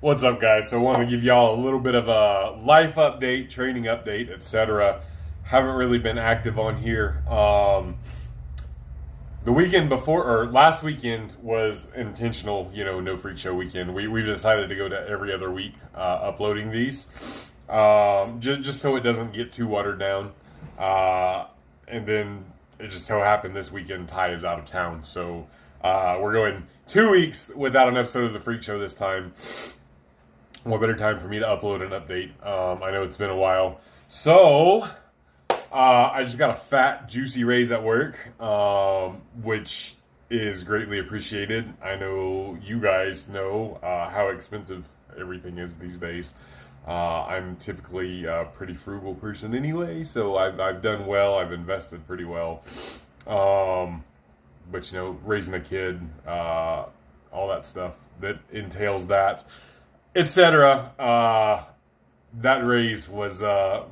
What's up, guys? So I want to give y'all a little bit of a life update, training update, etc. Haven't really been active on here. The weekend before, or last weekend, was intentional, no freak show weekend. We've decided to go to every other week uploading these, just so it doesn't get too watered down. And then it just so happened this weekend Ty is out of town, so we're going 2 weeks without an episode of the freak show this time. What better time for me to upload an update? I know it's been a while. So, I just got a fat, juicy raise at work, which is greatly appreciated. I know you guys know how expensive everything is these days. I'm typically a pretty frugal person anyway, so I've done well. I've invested pretty well. But, raising a kid, all that stuff that entails that, etc. That raise was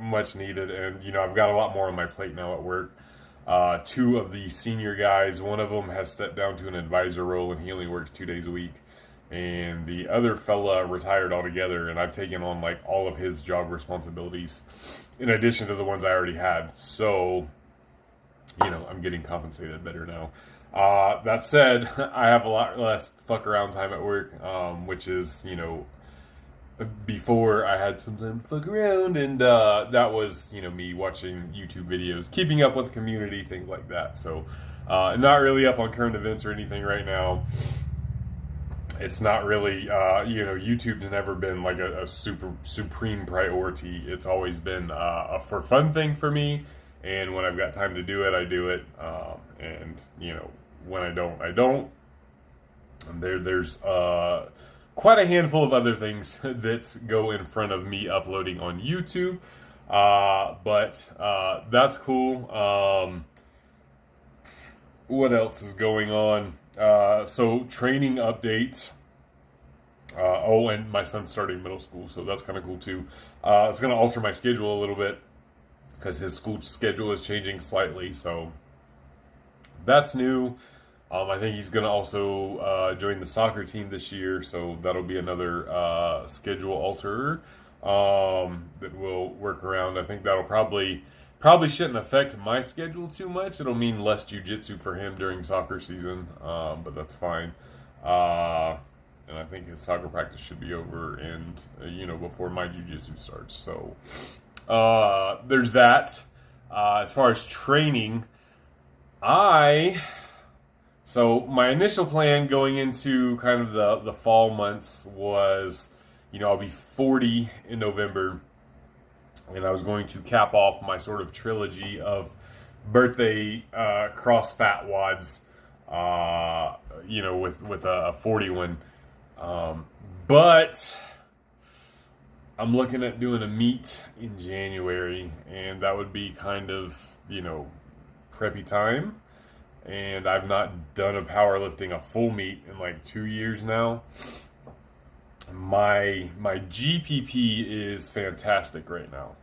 much needed, and I've got a lot more on my plate now at work. Two of the senior guys, one of them has stepped down to an advisor role, and he only works 2 days a week. And the other fella retired altogether, and I've taken on like all of his job responsibilities, in addition to the ones I already had. So, I'm getting compensated better now. That said, I have a lot less fuck around time at work, which is, before I had some time to fuck around, and that was, me watching YouTube videos, keeping up with the community, things like that. So, not really up on current events or anything right now. It's not really, YouTube's never been like a supreme priority. It's always been a for fun thing for me, and when I've got time to do it, I do it, and when I don't, I don't. And there's quite a handful of other things that go in front of me uploading on YouTube, but that's cool. What else is going on? So training updates. And my son's starting middle school, so that's kind of cool too. It's going to alter my schedule a little bit because his school schedule is changing slightly, so that's new. I think he's going to also join the soccer team this year, so that'll be another schedule alterer that we'll work around. I think that'll probably shouldn't affect my schedule too much. It'll mean less jiu-jitsu for him during soccer season, but that's fine. And I think his soccer practice should be over, and before my jiu-jitsu starts. So there's that. As far as training, So my initial plan going into kind of the fall months was, I'll be 40 in November, and I was going to cap off my sort of trilogy of birthday cross fat wads, with a 41. But I'm looking at doing a meet in January, and that would be kind of, preppy time. And I've not done a powerlifting, a full meet, in like 2 years now. My GPP is fantastic right now.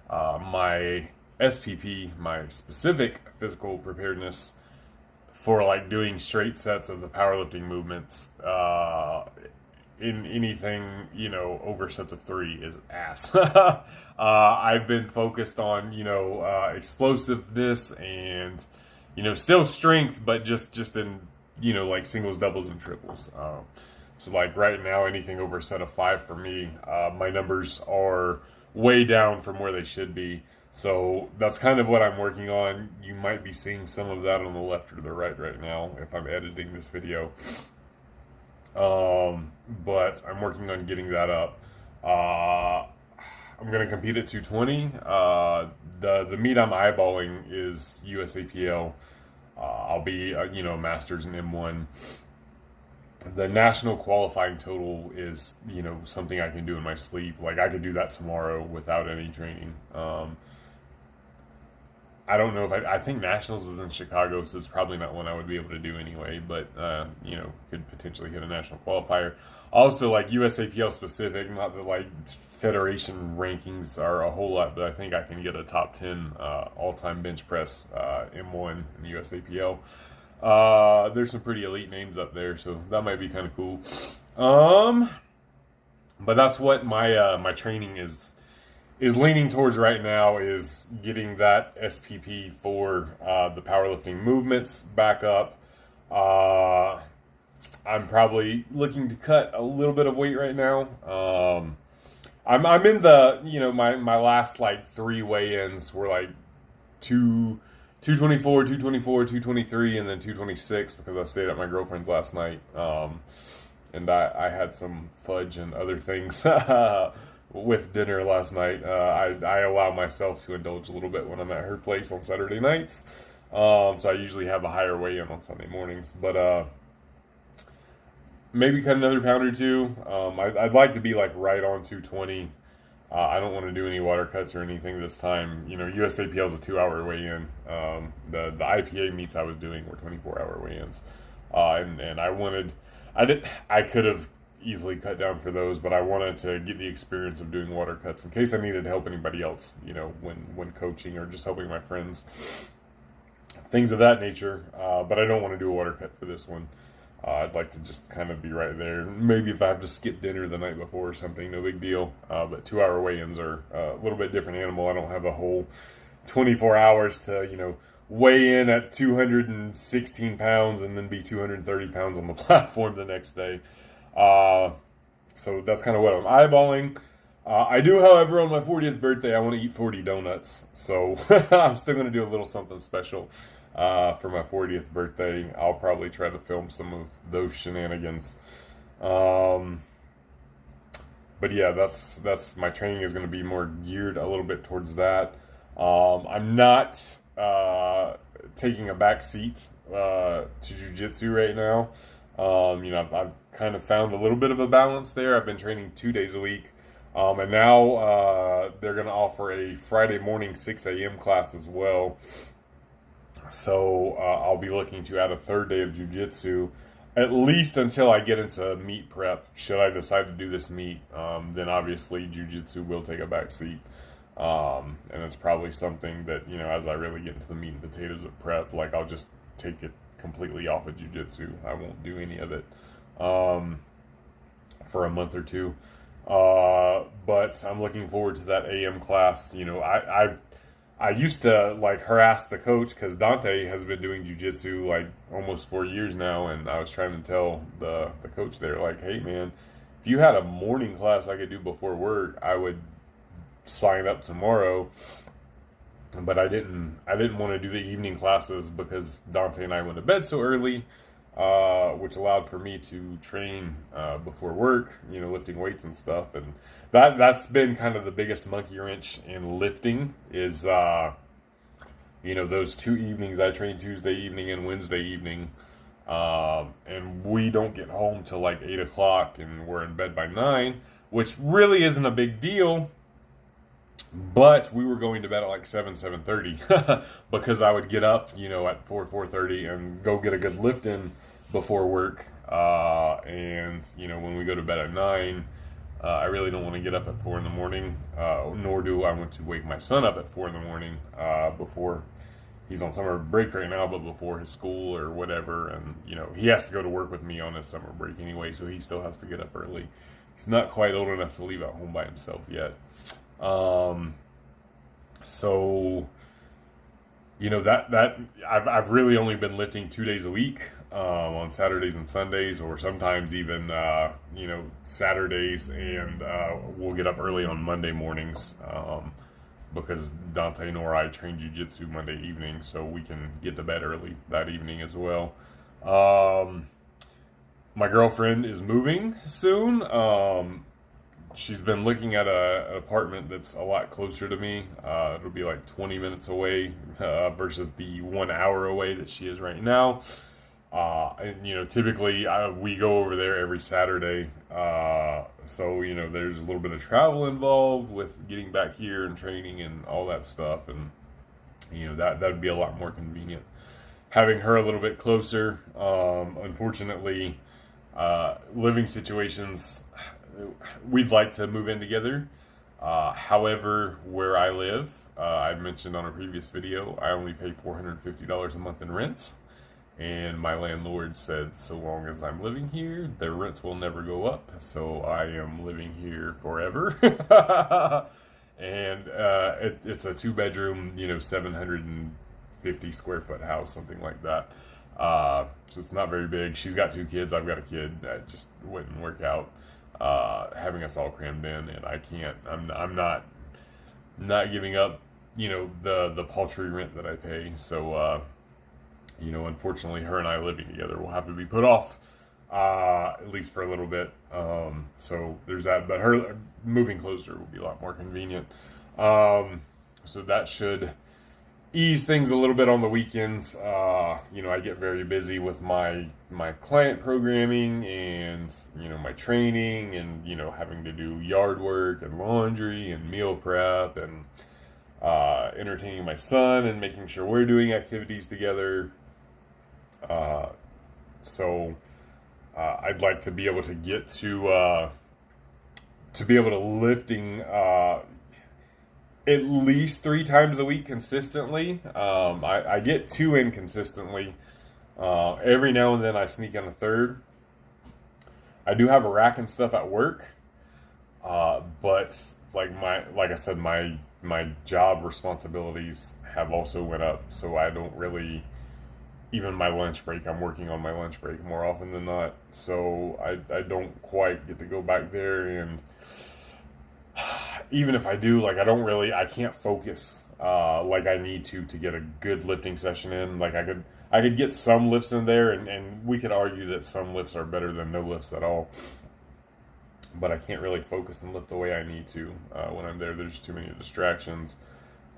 My SPP, my specific physical preparedness for like doing straight sets of the powerlifting movements, in anything, over sets of 3 is ass. I've been focused on, explosiveness and, still strength, but just in, like singles, doubles, and triples. So like right now, anything over a set of 5 for me, my numbers are way down from where they should be. So that's kind of what I'm working on. You might be seeing some of that on the left or the right now if I'm editing this video. But I'm working on getting that up. I'm going to compete at 220. The meet I'm eyeballing is USAPL. I'll be, Masters in M1. The national qualifying total is, something I can do in my sleep. Like, I could do that tomorrow without any training. I don't know if I think Nationals is in Chicago, so it's probably not one I would be able to do anyway, but, could potentially hit a national qualifier. Also, like, USAPL specific, not that, like, federation rankings are a whole lot, but I think I can get a top 10 all-time bench press M1 in the USAPL. There's some pretty elite names up there, so that might be kind of cool. But that's what my training is leaning towards right now, is getting that SPP for the powerlifting movements back up. I'm probably looking to cut a little bit of weight right now. I'm in the, my last like 3 weigh-ins were like 224, 224, 223, and then 226 because I stayed at my girlfriend's last night. And I had some fudge and other things with dinner last night. I allow myself to indulge a little bit when I'm at her place on Saturday nights. So I usually have a higher weigh-in on Sunday mornings. But maybe cut another pound or two. I'd like to be like right on 220. I don't want to do any water cuts or anything this time. USAPL is a 2-hour weigh-in. The IPA meets I was doing were 24-hour weigh-ins. And I could have easily cut down for those, but I wanted to get the experience of doing water cuts in case I needed to help anybody else, when coaching or just helping my friends, things of that nature. But I don't want to do a water cut for this one. I'd like to just kind of be right there. Maybe if I have to skip dinner the night before or something, no big deal. But 2-hour weigh-ins are a little bit different animal. I don't have a whole 24 hours to, weigh in at 216 pounds and then be 230 pounds on the platform the next day. So that's kind of what I'm eyeballing. I do, however, on my 40th birthday, I want to eat 40 donuts. So I'm still going to do a little something special for my 40th birthday. I'll probably try to film some of those shenanigans. But yeah, that's my training is going to be more geared a little bit towards that. I'm not taking a back seat to jiu-jitsu right now. I've kind of found a little bit of a balance there. I've been training 2 days a week. And now they're going to offer a Friday morning 6 a.m. class as well. So I'll be looking to add a third day of jiu-jitsu, at least until I get into meet prep. Should I decide to do this meet, then obviously jiu-jitsu will take a back seat. And it's probably something that, as I really get into the meat and potatoes of prep, like I'll just take it completely off of jiu-jitsu. I won't do any of it for a month or two. But I'm looking forward to that AM class. I used to like harass the coach because Dante has been doing jiu-jitsu like almost 4 years now, and I was trying to tell the coach there, like, hey man, if you had a morning class I could do before work, I would sign up tomorrow. But I didn't want to do the evening classes because Dante and I went to bed so early, which allowed for me to train before work, lifting weights and stuff. And that's been kind of the biggest monkey wrench in lifting is, those 2 evenings. I train Tuesday evening and Wednesday evening. And we don't get home till like 8 o'clock and we're in bed by 9, which really isn't a big deal. But we were going to bed at like 7:30 because I would get up, at 4:30 and go get a good lift in before work. And when we go to bed at 9, I really don't want to get up at 4 in the morning, nor do I want to wake my son up at 4 in the morning before he's on summer break right now, but before his school or whatever. And, he has to go to work with me on his summer break anyway, so he still has to get up early. He's not quite old enough to leave at home by himself yet. So, that I've really only been lifting 2 days a week, on Saturdays and Sundays, or sometimes even, Saturdays, and, we'll get up early on Monday mornings, because Dante nor I train jiu-jitsu Monday evening, so we can get to bed early that evening as well. My girlfriend is moving soon. She's been looking at an apartment that's a lot closer to me. It'll be like 20 minutes away versus the 1 hour away that she is right now. And, typically we go over there every Saturday. So, there's a little bit of travel involved with getting back here and training and all that stuff. And, that'd be a lot more convenient. Having her a little bit closer, unfortunately, living situations, we'd like to move in together. However, where I live, I mentioned on a previous video, I only pay $450 a month in rent. And my landlord said, so long as I'm living here, their rent will never go up. So I am living here forever. And it's a 2 bedroom, 750 square foot house, something like that. So it's not very big. She's got 2 kids. I've got a kid. That just wouldn't work out. Having us all crammed in, and I can't. I'm not giving up, the paltry rent that I pay. So, unfortunately, her and I living together will have to be put off, at least for a little bit. So there's that. But her moving closer will be a lot more convenient. So that should ease things a little bit on the weekends. I get very busy with my client programming and, my training and, having to do yard work and laundry and meal prep and entertaining my son and making sure we're doing activities together. So I'd like to be able to get to lifting at least 3 times a week consistently. I get 2 in consistently. Every now and then I sneak in a third. I do have a rack and stuff at work, but like I said, my job responsibilities have also went up, so I don't really. Even my lunch break, I'm working on my lunch break more often than not. So I don't quite get to go back there, and even if I do, I can't focus like I need to get a good lifting session in. Like I could get some lifts in there, and we could argue that some lifts are better than no lifts at all. But I can't really focus and lift the way I need to when I'm there. There's too many distractions.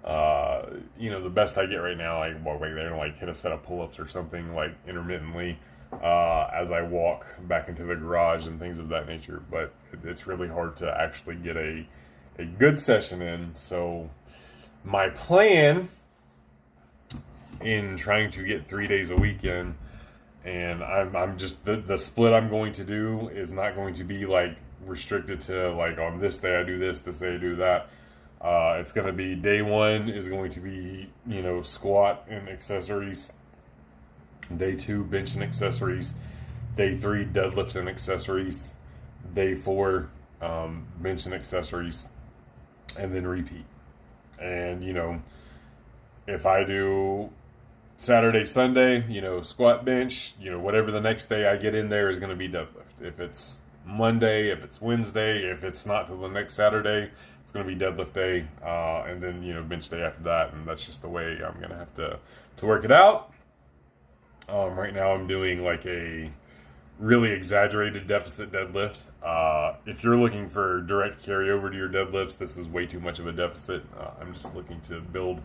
The best I get right now, I walk back there and hit a set of pull-ups or something intermittently as I walk back into the garage and things of that nature. But it's really hard to actually get a good session in. So my plan in trying to get 3 days a week in, and I'm just the split I'm going to do is not going to be restricted to on this day I do this day I do that. It's going to be day 1 is going to be, squat and accessories. Day 2, bench and accessories. Day 3, deadlift and accessories. Day 4, bench and accessories. And then repeat. And, if I do Saturday, Sunday, squat, bench, whatever the next day I get in there is going to be deadlift. If it's Monday, if it's Wednesday, if it's not till the next Saturday, it's going to be deadlift day, and then bench day after that, and that's just the way I'm going to have to work it out. Right now I'm doing a really exaggerated deficit deadlift. If you're looking for direct carryover to your deadlifts, this is way too much of a deficit. I'm just looking to build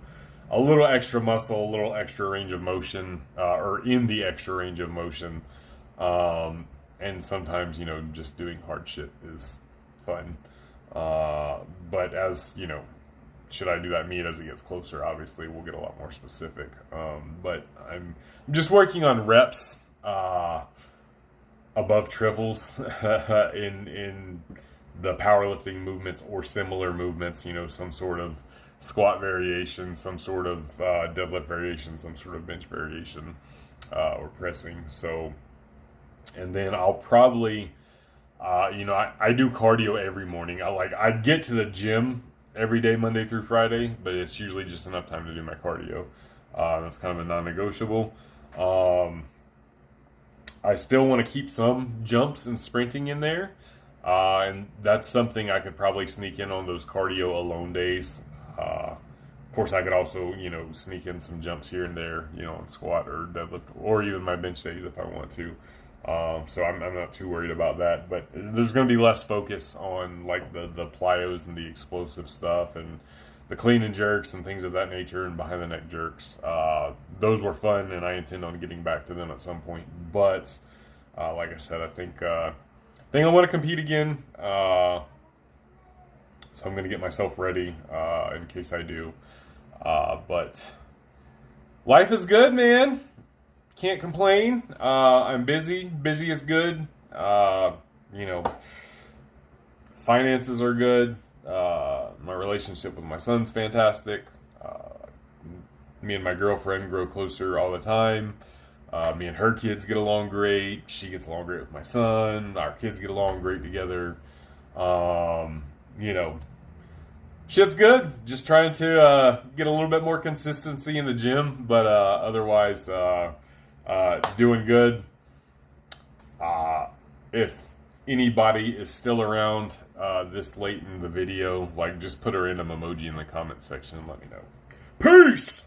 a little extra muscle, a little extra range of motion, or in the extra range of motion. And sometimes, just doing hard shit is fun. But as, should I do that meet as it gets closer, obviously we'll get a lot more specific. But I'm just working on reps above triples in the powerlifting movements or similar movements, some sort of squat variation, some sort of deadlift variation, some sort of bench variation, or pressing. So, and then I'll probably, I do cardio every morning. I get to the gym every day, Monday through Friday, but it's usually just enough time to do my cardio. That's kind of a non-negotiable. I still want to keep some jumps and sprinting in there. And that's something I could probably sneak in on those cardio alone days. Of course, I could also, sneak in some jumps here and there, on squat or deadlift, or even my bench days if I want to. So I'm not too worried about that. But there's going to be less focus on the plyos and the explosive stuff and the clean and jerks and things of that nature and behind the neck jerks. Those were fun, and I intend on getting back to them at some point. But like I said, I think I want to compete again. So I'm going to get myself ready in case I do. But life is good, man. Can't complain. I'm busy. Busy is good. Finances are good. My relationship with my son's fantastic. Me and my girlfriend grow closer all the time. Me and her kids get along great. She gets along great with my son. Our kids get along great together. You know, shit's good. Just trying to get a little bit more consistency in the gym, but otherwise doing good. If anybody is still around this late in the video, like just put a random emoji in the comment section and let me know. Peace!